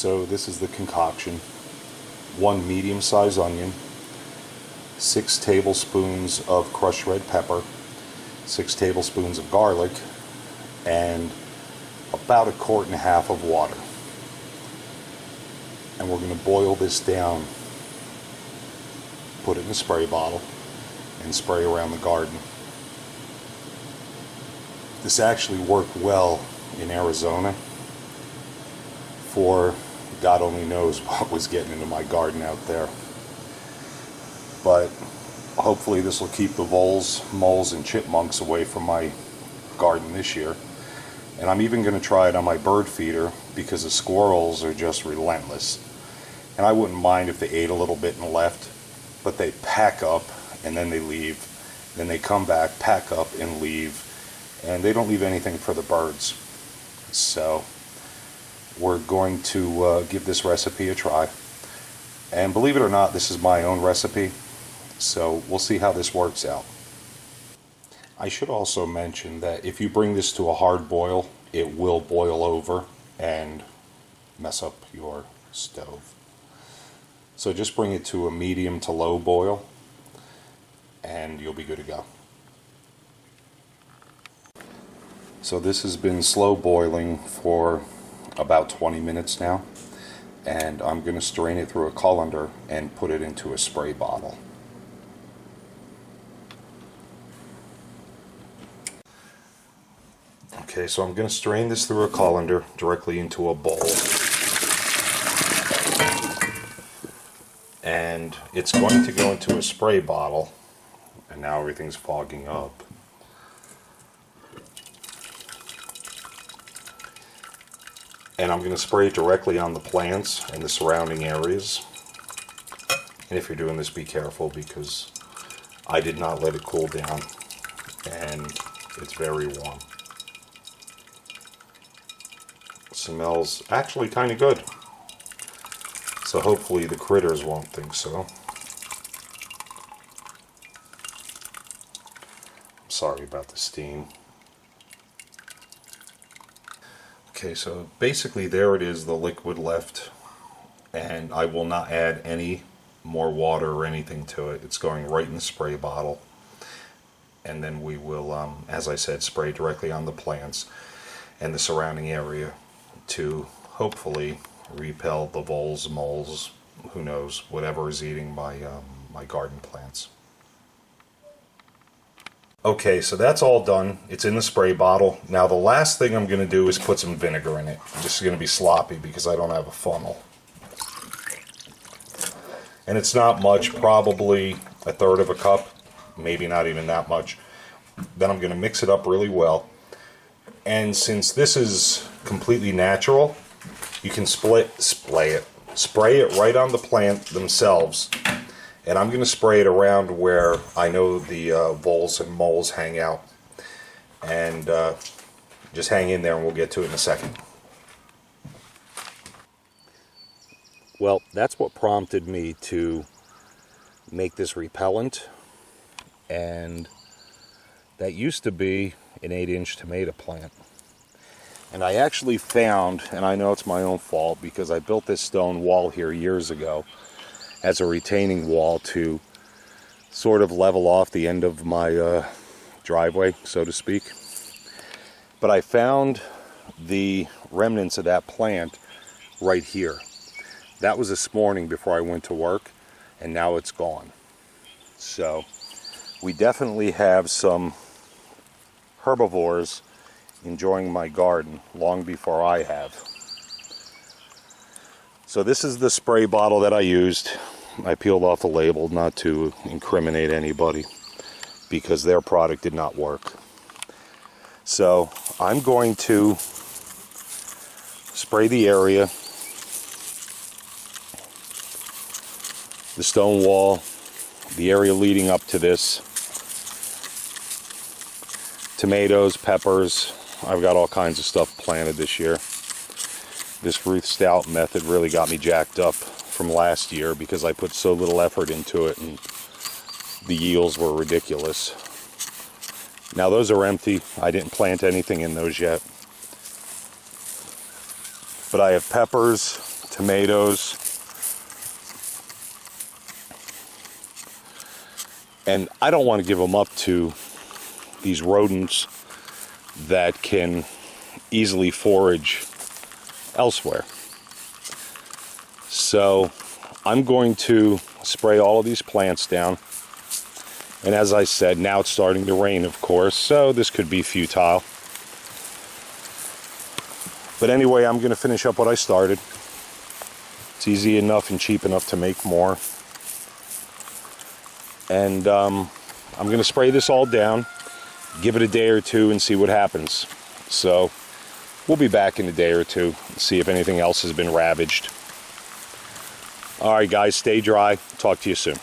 So this is the concoction. 1 medium-sized onion, 6 tablespoons of crushed red pepper, 6 tablespoons of garlic, and about 1.5 quarts of water. And we're going to boil this down, put it in a spray bottle, and spray around the garden. This actually worked well in Arizona for God only knows what was getting into my garden out there. But hopefully this will keep the voles, moles, and chipmunks away from my garden this year. And I'm even going to try it on my bird feeder because the squirrels are just relentless. And I wouldn't mind if they ate a little bit and left, but they pack up and then they leave. Then they come back, pack up and leave, and they don't leave anything for the birds. So we're going to give this recipe a try. And believe it or not, this is my own recipe, so we'll see how this works out. I should also mention that if you bring this to a hard boil, it will boil over and mess up your stove. So just bring it to a medium to low boil and you'll be good to go. So this has been slow boiling for about 20 minutes now, and I'm going to strain it through a colander and put it into a spray bottle. Okay, so I'm going to strain this through a colander directly into a bowl. And it's going to go into a spray bottle, and now everything's fogging up. And I'm going to spray it directly on the plants and the surrounding areas. And if you're doing this, be careful because I did not let it cool down and it's very warm. It smells actually kind of good. So hopefully the critters won't think so. I'm sorry about the steam. Okay, so basically there it is, the liquid left, and I will not add any more water or anything to it. It's going right in the spray bottle, and then we will, as I said, spray directly on the plants and the surrounding area to hopefully repel the voles, moles, who knows, whatever is eating my, my garden plants. Okay, so that's all done. It's in the spray bottle. Now the last thing I'm going to do is put some vinegar in it. This is going to be sloppy because I don't have a funnel. And it's not much, probably 1/3 cup, maybe not even that much. Then I'm going to mix it up really well. And since this is completely natural, you can spray it right on the plant themselves. And I'm going to spray it around where I know the voles and moles hang out. And just hang in there and we'll get to it in a second. Well, that's what prompted me to make this repellent. And that used to be an 8-inch tomato plant. And I actually found, and I know it's my own fault because I built this stone wall here years ago as a retaining wall to sort of level off the end of my driveway, so to speak. But I found the remnants of that plant right here. That was this morning before I went to work, and now it's gone. So we definitely have some herbivores enjoying my garden long before I have. So this is the spray bottle that I used. I peeled off the label not to incriminate anybody because their product did not work. So I'm going to spray the area, the stone wall, the area leading up to this, tomatoes, peppers. I've got all kinds of stuff planted this year. This Ruth Stout method really got me jacked up from last year because I put so little effort into it and the yields were ridiculous. Now those are empty. I didn't plant anything in those yet. But I have peppers, tomatoes, and I don't want to give them up to these rodents that can easily forage elsewhere. So I'm going to spray all of these plants down. And as I said, now it's starting to rain, of course, so this could be futile. But anyway, I'm going to finish up what I started. It's easy enough and cheap enough to make more. And I'm going to spray this all down, give it a day or two, and see what happens. So we'll be back in a day or two and see if anything else has been ravaged. All right, guys, stay dry. Talk to you soon.